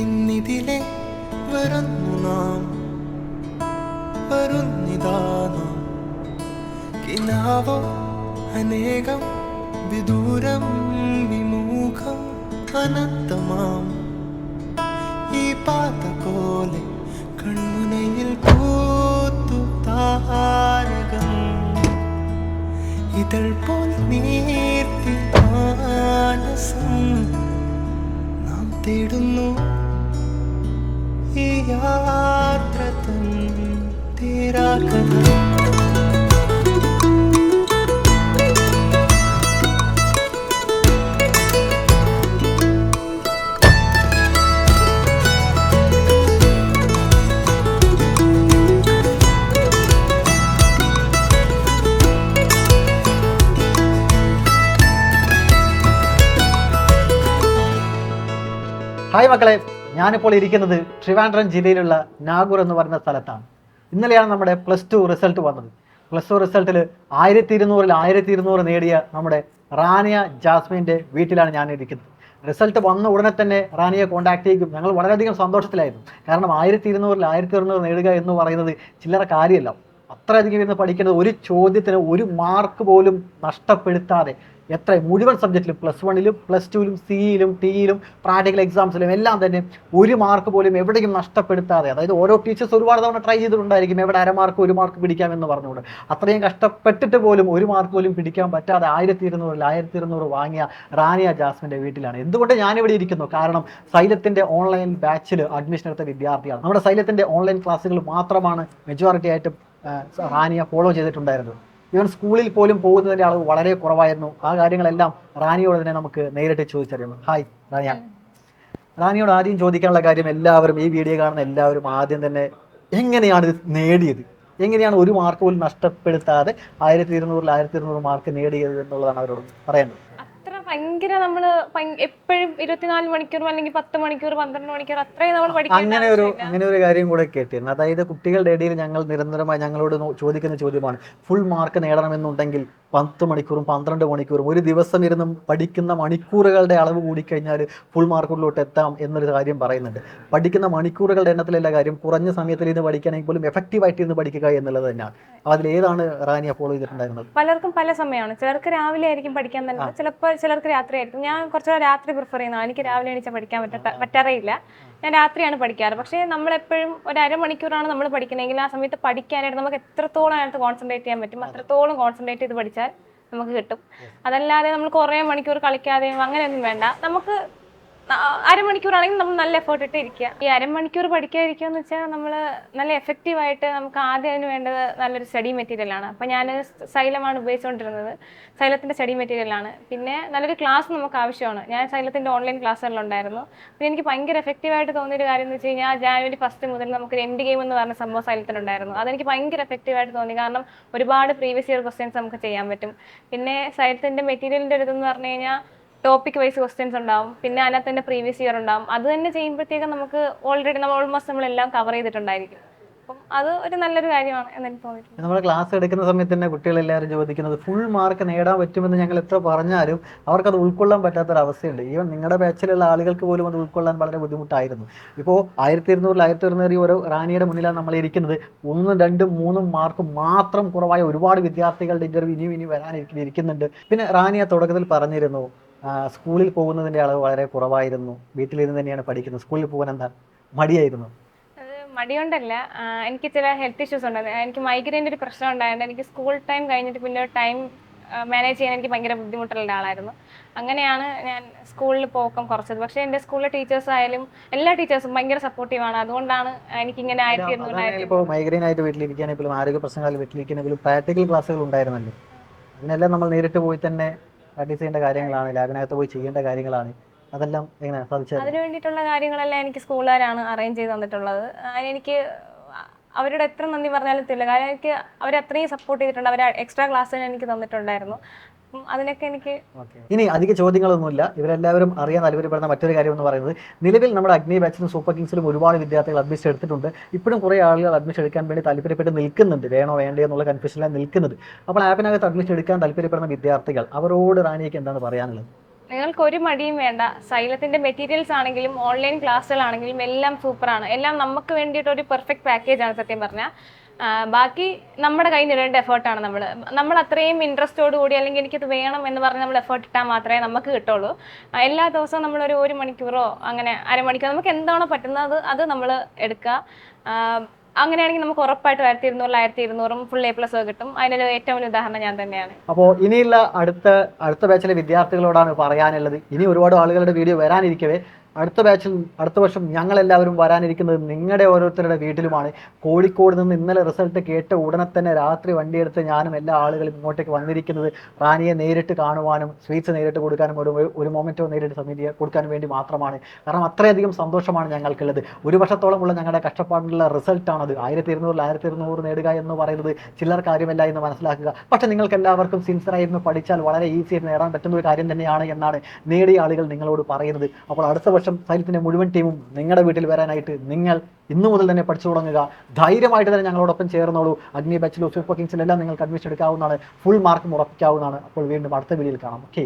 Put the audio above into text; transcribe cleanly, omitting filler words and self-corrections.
ഇന്നിതിലെ വരുന്നു നാം വരുന്നിതാനാം കിനാവോ അനേകം വിദൂരം വിമുഖം അനന്തമാം ഈ പാത പോലെ കൺമുനയിൽ പൂത്തു താരകം ഇതൾ പോൽ നീർത്തി മാനസം നാം തേടുന്നു ഈ യാത്ര തൻ തീരാകഥ. ഹായ് മക്കളെ, ഞാനിപ്പോൾ ഇരിക്കുന്നത് ട്രിവാൻഡ്രം ജില്ലയിലുള്ള നാഗൂർ എന്ന് പറയുന്ന സ്ഥലത്താണ്. ഇന്നലെയാണ് നമ്മുടെ +2 റിസൾട്ട് വന്നത്. +2 റിസൾട്ടിൽ 1200 നേടിയ നമ്മുടെ റാനിയ ജാസ്മിൻ്റെ വീട്ടിലാണ് ഞാൻ ഇരിക്കുന്നത്. റിസൾട്ട് വന്ന ഉടനെ തന്നെ റാനിയെ കോൺടാക്ട് ചെയ്യും. ഞങ്ങൾ വളരെയധികം സന്തോഷത്തിലായിരുന്നു. കാരണം 1200 നേടുക എന്ന് പറയുന്നത് ചില്ലറ കാര്യമല്ല. അത്രയധികം ഇരുന്ന് പഠിക്കുന്നത്, ഒരു ചോദ്യത്തിന് ഒരു മാർക്ക് പോലും നഷ്ടപ്പെടുത്താതെ മുഴുവൻ സബ്ജക്റ്റിലും +1ലും +2ലും സിയിലും ടിയിലും പ്രാക്ടിക്കൽ എക്സാംസിലും എല്ലാം തന്നെ ഒരു മാർക്ക് പോലും എവിടെയും നഷ്ടപ്പെടുത്താതെ, അതായത് ഓരോ ടീച്ചേഴ്സ് ഒരുപാട് തവണ ട്രൈ ചെയ്തിട്ടുണ്ടായിരിക്കും എവിടെ അരമാർക്ക് 1 മാർക്ക് പിടിക്കാമെന്ന് പറഞ്ഞുകൊണ്ട്. അത്രയും കഷ്ടപ്പെട്ടിട്ട് പോലും 1 മാർക്ക് പോലും പിടിക്കാൻ പറ്റാതെ 1200 വാങ്ങിയ റാനിയ ജാസ്മിൻ്റെ വീട്ടിലാണ്. എന്തുകൊണ്ട് ഞാനിവിടെ ഇരിക്കുന്നു? കാരണം സൈലത്തിൻ്റെ ഓൺലൈൻ ബാച്ചിൽ അഡ്മിഷൻ എടുത്ത വിദ്യാർത്ഥിയാണ്. നമ്മുടെ സൈലത്തിൻ്റെ ഓൺലൈൻ ക്ലാസ്സുകൾ മാത്രമാണ് മെജോറിറ്റി ആയിട്ടും റാനിയ ഫോളോ ചെയ്തിട്ടുണ്ടായിരുന്നത്. ഇവൻ സ്കൂളിൽ പോലും പോകുന്നതിൻ്റെ അളവ് വളരെ കുറവായിരുന്നു. ആ കാര്യങ്ങളെല്ലാം റാനിയോട് തന്നെ നമുക്ക് നേരിട്ട് ചോദിച്ചറിയാം. Hi Rania. റാനിയോട് ആദ്യം ചോദിക്കാനുള്ള കാര്യം, എല്ലാവരും ഈ വീഡിയോ കാണുന്ന എല്ലാവരും ആദ്യം തന്നെ എങ്ങനെയാണ് ഇത് നേടിയത്? എങ്ങനെയാണ് 1 മാർക്ക് പോലും നഷ്ടപ്പെടുത്താതെ 1200 മാർക്ക് നേടിയത് എന്നുള്ളതാണ് അവരോട് പറയേണ്ടത്. ഭയങ്കര നമ്മള് എപ്പോഴും 24 മണിക്കൂർ അല്ലെങ്കിൽ 10 മണിക്കൂർ 12 മണിക്കൂർ അത്രയും നമ്മൾ പഠിക്കും. അങ്ങനെ ഒരു കാര്യം കൂടെ കേട്ടിരുന്നു. അതായത് കുട്ടികളുടെ ഇടയിൽ ഞങ്ങൾ നിരന്തരമായി ഞങ്ങളോട് ചോദിക്കുന്ന ചോദ്യമാണ്, ഫുൾ മാർക്ക് നേടണമെന്നുണ്ടെങ്കിൽ 10 മണിക്കൂറും 12 മണിക്കൂറും ഒരു ദിവസം ഇരുന്നും പഠിക്കുന്ന മണിക്കൂറുകളുടെ അളവ് കൂടിക്കഴിഞ്ഞാൽ ഫുൾ മാർക്കുകളിലോട്ട് എത്താം എന്നൊരു കാര്യം പറയുന്നുണ്ട്. പഠിക്കുന്ന മണിക്കൂറുകളുടെ എണ്ണത്തിലല്ല കാര്യം, കുറഞ്ഞ സമയത്തിൽ ഇരുന്ന് പഠിക്കുകയാണെങ്കിൽ പോലും എഫക്റ്റീവായിട്ട് ഇരുന്ന് പഠിക്കുക എന്നുള്ളത് തന്നെയാണ്. അതിലേതാണ് റാനിയ ഫോളോ ചെയ്തിട്ടുണ്ടായിരുന്നത്? പലർക്കും പല സമയമാണ്. ചിലർക്ക് രാവിലെ ആയിരിക്കും പഠിക്കാൻ തന്നെ, ചിലർക്ക് രാത്രി ആയിരിക്കും. ഞാൻ കുറച്ചുകൂടെ രാത്രി പ്രിഫർ ചെയ്യുന്നു. എനിക്ക് രാവിലെ എണീച്ചാൽ പഠിക്കാൻ പറ്റാറേയില്ല. ഞാൻ രാത്രിയാണ് പഠിക്കാറ്. പക്ഷേ നമ്മളെപ്പോഴും ഒരു അരമണിക്കൂറാണ് നമ്മൾ പഠിക്കുന്നതെങ്കിൽ ആ സമയത്ത് പഠിക്കാനായിട്ട് നമുക്ക് എത്രത്തോളം അതിനകത്ത് കോൺസെൻട്രേറ്റ് ചെയ്യാൻ പറ്റും അത്രത്തോളം കോൺസെൻട്രേറ്റ് ചെയ്ത് പഠിച്ചാൽ നമുക്ക് കിട്ടും. അതല്ലാതെ നമ്മൾ കുറേ മണിക്കൂർ കളിക്കാതെയും അങ്ങനെയൊന്നും വേണ്ട. നമുക്ക് അരമണിക്കൂറാണെങ്കിൽ നമ്മൾ നല്ല എഫേർട്ട് ഇട്ട് ഇരിക്കുക. ഈ അരമണിക്കൂർ പഠിക്കാതിരിക്കുക എന്ന് വെച്ചാൽ നമ്മൾ നല്ല എഫക്റ്റീവായിട്ട് നമുക്ക് ആദ്യം അതിന് വേണ്ടത് നല്ലൊരു സ്റ്റഡി മെറ്റീരിയലാണ്. അപ്പോൾ ഞാൻ സൈലമാണ് ഉപയോഗിച്ചുകൊണ്ടിരുന്നത്. സൈലത്തിൻ്റെ സ്റ്റഡി മെറ്റീരിയലാണ്. പിന്നെ നല്ലൊരു ക്ലാസ് നമുക്ക് ആവശ്യമാണ്. ഞാൻ സൈലത്തിൻ്റെ ഓൺലൈൻ ക്ലാസ്സുകളിലുണ്ടായിരുന്നു. പിന്നെ എനിക്ക് ഭയങ്കര എഫക്റ്റീവായിട്ട് തോന്നിയൊരു കാര്യം എന്ന് വെച്ച് കഴിഞ്ഞാൽ, ജാനുവരി 1 മുതൽ നമുക്കൊരു എൻഡ് ഗെയിം എന്ന് പറഞ്ഞ സംഭവം സൈലത്തിനുണ്ടായിരുന്നു. അതെനിക്ക് ഭയങ്കര എഫക്റ്റീവായിട്ട് തോന്നി. കാരണം ഒരുപാട് പ്രീവിയസ് ഇയർ ക്വസ്റ്റ്യൻസ് നമുക്ക് ചെയ്യാൻ പറ്റും. പിന്നെ സൈലത്തിൻ്റെ മെറ്റീരിയലിൻ്റെ ഒരു ഇതെന്ന് പറഞ്ഞു കഴിഞ്ഞാൽ ടോപ്പിക് വൈസ് ക്വസ്റ്റ്യൻസ് ഉണ്ടാവും. പിന്നെ അതിനകത്ത് തന്നെ പ്രീവിയസ് ഇയർ ഉണ്ടാവും. അത് തന്നെ ചെയ്യുമ്പോഴത്തേക്കും നമുക്ക് ഓൾറെഡി ഓൾമോസ്റ്റ് നമ്മളെല്ലാം കവർ ചെയ്തിട്ടുണ്ടായിരിക്കും. അപ്പം അത് ഒരു നല്ലൊരു കാര്യമാണ് എന്നെനിക്ക് തോന്നിയിട്ടുണ്ട്. നമ്മൾ ക്ലാസ് എടുക്കുന്ന സമയത്ത് തന്നെ കുട്ടികളെല്ലാവരും ചോദിക്കുന്നത്, ഫുൾ മാർക്ക് നേടാൻ പറ്റുമെന്ന് ഞങ്ങൾ എത്ര പറഞ്ഞാലും അവർക്കത് ഉൾക്കൊള്ളാൻ പറ്റാത്തൊരവസ്ഥയുണ്ട്. ഈവൻ നിങ്ങളുടെ ബാച്ചിലുള്ള ആളുകൾക്ക് പോലും അത് ഉൾക്കൊള്ളാൻ വളരെ ബുദ്ധിമുട്ടായിരുന്നു. ഇപ്പോൾ 1200 ഓരോ റാനിയുടെ മുന്നിലാണ് നമ്മൾ ഇരിക്കുന്നത്. 1, 2, 3 മാർക്ക് മാത്രം കുറവായ ഒരുപാട് വിദ്യാർത്ഥികളുടെ ഇൻ്റർവ്യൂ ഇനി വരാനിരിക്കുന്നുണ്ട്. പിന്നെ റാനിയ തുടക്കത്തിൽ പറഞ്ഞിരുന്നു, സ്കൂളിൽ പോകുന്നതിൻ്റെ അളവ് വളരെ കുറവായിരുന്നു, വീട്ടിലിരുന്ന് തന്നെയാണ് പഠിക്കുന്നത്. സ്കൂളിൽ പോകാൻ എന്താ മടിയായിരുന്നു? മടി കൊണ്ടല്ല, എനിക്ക് ചില ഹെൽത്ത് ഇഷ്യൂസ് ഉണ്ടായിരുന്നു. എനിക്ക് മൈഗ്രെയിൻ്റെ ഒരു പ്രശ്നം ഉണ്ടായിരുന്നു. എനിക്ക് സ്കൂൾ ടൈം കഴിഞ്ഞിട്ട് പിന്നെ ടൈം മാനേജ് ചെയ്യാൻ എനിക്ക് ഭയങ്കര ബുദ്ധിമുട്ടുള്ള ആളായിരുന്നു. അങ്ങനെയാണ് ഞാൻ സ്കൂളിൽ പോക്കം കുറച്ചത്. പക്ഷേ എൻ്റെ സ്കൂളിലെ ടീച്ചേഴ്സ് ആയാലും എല്ലാ ടീച്ചേഴ്സും ഭയങ്കര സപ്പോർട്ടീവാണ്. അതുകൊണ്ടാണ് എനിക്കിങ്ങനെ 1200. ഇപ്പോൾ മൈഗ്രെയിൻ ആയിട്ട് വീട്ടിലിരിക്കുകയാണെങ്കിലും ആരോഗ്യ പ്രശ്നങ്ങളിൽ വീട്ടിലിരിക്കുകയാണെങ്കിലും പ്രാക്ടിക്കൽ ക്ലാസ്സുകൾ ഉണ്ടായിരുന്നല്ലോ. അതിനെല്ലാം നമ്മൾ നേരിട്ട് പോയി തന്നെ പ്രാക്ടീസ് ചെയ്യേണ്ട കാര്യങ്ങളാണ്, ലാബിനകത്ത് പോയി ചെയ്യേണ്ട കാര്യങ്ങളാണ്. അതെല്ലാം എങ്ങനെ സാധിച്ചത്? അതിന് വേണ്ടിയിട്ടുള്ള കാര്യങ്ങളെല്ലാം എനിക്ക് സ്കൂളുകാരാണ് അറേഞ്ച് ചെയ്ത് തന്നിട്ടുള്ളത്. അതിനെനിക്ക് അവരോട് എത്ര നന്ദി പറഞ്ഞാലും തില്ല. കാരണം എനിക്ക് അവരത്രയും സപ്പോർട്ട് ചെയ്തിട്ടുണ്ട്. അവർ എക്സ്ട്രാ ക്ലാസ്സിന് എനിക്ക് തന്നിട്ടുണ്ടായിരുന്നു. അതിനൊക്കെ എനിക്ക് ഇനി അധിക ചോദ്യങ്ങളൊന്നുമില്ല. ഇവരെല്ലാവരും അറിയാൻ താല്പര്യപ്പെടുന്ന മറ്റൊരു കാര്യം എന്ന് പറയുന്നത്, നിലവിൽ നമ്മുടെ അഗ്നി ബാച്ചിലും സൂപ്പർ കിങ്സിലും ഒരുപാട് വിദ്യാർത്ഥികൾ അഡ്മിഷൻ എടുത്തിട്ടുണ്ട്. ഇപ്പോഴും കുറേ ആളുകൾ അഡ്മിഷൻ എടുക്കാൻ വേണ്ടി താല്പര്യപ്പെട്ട് നിൽക്കുന്നുണ്ട്, വേണോ വേണ്ടേ എന്നുള്ള കൺഫ്യൂഷനിലാണ് നിൽക്കുന്നത്. അപ്പോൾ ആപ്പിനകത്ത് അഡ്മിഷൻ എടുക്കാൻ താല്പര്യപ്പെടുന്ന വിദ്യാർത്ഥികൾ, അവരോട് റാനിയയ്ക്ക് എന്താണ് പറയാനുള്ളത്? നിങ്ങൾക്ക് ഒരു മടിയും വേണ്ട. സൈലത്തിന്റെ മെറ്റീരിയൽസ് ആണെങ്കിലും ഓൺലൈൻ ക്ലാസ്സുകളാണെങ്കിലും എല്ലാം സൂപ്പറാണ്. എല്ലാം നമുക്ക് വേണ്ടിയിട്ട് ഒരു പെർഫെക്റ്റ് പാക്കേജ് ആണ് സത്യം പറഞ്ഞാൽ. ബാക്കി നമ്മുടെ കയ്യിൽ നിന്ന് ഇടേണ്ട എഫേർട്ടാണ്. നമ്മൾ അത്രയും ഇൻട്രസ്റ്റോട് കൂടി അല്ലെങ്കിൽ എനിക്കത് വേണം എന്ന് പറഞ്ഞ് നമ്മൾ എഫേർട്ട് ഇട്ടാൽ മാത്രമേ നമുക്ക് കിട്ടുള്ളൂ. എല്ലാ ദിവസവും നമ്മളൊരു 1 മണിക്കൂറോ അങ്ങനെ അരമണിക്കൂർ നമുക്ക് എന്താണോ പറ്റുന്നത് അത് നമ്മൾ എടുക്കുക. അങ്ങനെയാണെങ്കിൽ നമുക്ക് ഉറപ്പായിട്ട് 1200 ഫുൾ A+ കിട്ടും. അതിനൊരു ഏറ്റവും വലിയ ഉദാഹരണം ഞാൻ തന്നെയാണ്. അപ്പോൾ ഇനിയുള്ള അടുത്ത ബാച്ചിലെ വിദ്യാർത്ഥികളോടാണ് പറയാനുള്ളത്. ഇനി ഒരുപാട് ആളുകളുടെ വീഡിയോ വരാനിരിക്കവേ അടുത്ത വർഷം ഞങ്ങളെല്ലാവരും വരാനിരിക്കുന്നത് നിങ്ങളുടെ ഓരോരുത്തരുടെ വീട്ടിലുമാണ്. കോഴിക്കോട് നിന്ന് ഇന്നലെ റിസൾട്ട് കേട്ട ഉടനെ തന്നെ രാത്രി വണ്ടിയെടുത്ത് ഞാനും എല്ലാ ആളുകളും ഇങ്ങോട്ടേക്ക് വന്നിരിക്കുന്നത് റാനിയെ നേരിട്ട് കാണുവാനും സ്വീറ്റ്സ് നേരിട്ട് കൊടുക്കാനും ഒരു മൊമെൻറ്റോ നേരിട്ട് സമിതി കൊടുക്കാനും വേണ്ടി മാത്രമാണ്. കാരണം അത്രയധികം സന്തോഷമാണ് ഞങ്ങൾക്കുള്ളത്. ഒരു വർഷത്തോളമുള്ള ഞങ്ങളുടെ കഷ്ടപ്പാടിനുള്ള റിസൾട്ടാണത്. 1200 നേടുക എന്ന് പറയുന്നത് ചില്ലർ കാര്യമല്ല എന്ന് മനസ്സിലാക്കുക. പക്ഷേ നിങ്ങൾക്ക് എല്ലാവർക്കും സിൻസിയറായിരുന്നു പഠിച്ചാൽ വളരെ ഈസിയായിട്ട് നേടാൻ പറ്റുന്ന ഒരു കാര്യം തന്നെയാണ് എന്നാണ് നേടിയ ആളുകൾ നിങ്ങളോട് പറയുന്നത്. അപ്പോൾ അടുത്ത വർഷം സൈലത്തിന്റെ മുഴുവൻ ടീമും നിങ്ങളുടെ വീട്ടിൽ വരാനായിട്ട് നിങ്ങൾ ഇന്നു മുതൽ തന്നെ പഠിച്ചു തുടങ്ങുക. ധൈര്യമായിട്ട് തന്നെ ഞങ്ങളോടൊപ്പം ചേർന്നോളൂ. അഗ്നി ബാച്ചിലോ സൂപ്പർ കിങ്സിലെല്ലാം നിങ്ങൾക്ക് അഡ്മിഷൻ എടുക്കാവുന്നതാണ്. ഫുൾ മാർക്കും ഉറപ്പിക്കാവുന്നതാണ്. അപ്പോൾ വീണ്ടും അടുത്ത വീഡിയോയിൽ കാണാം. ഓക്കെ.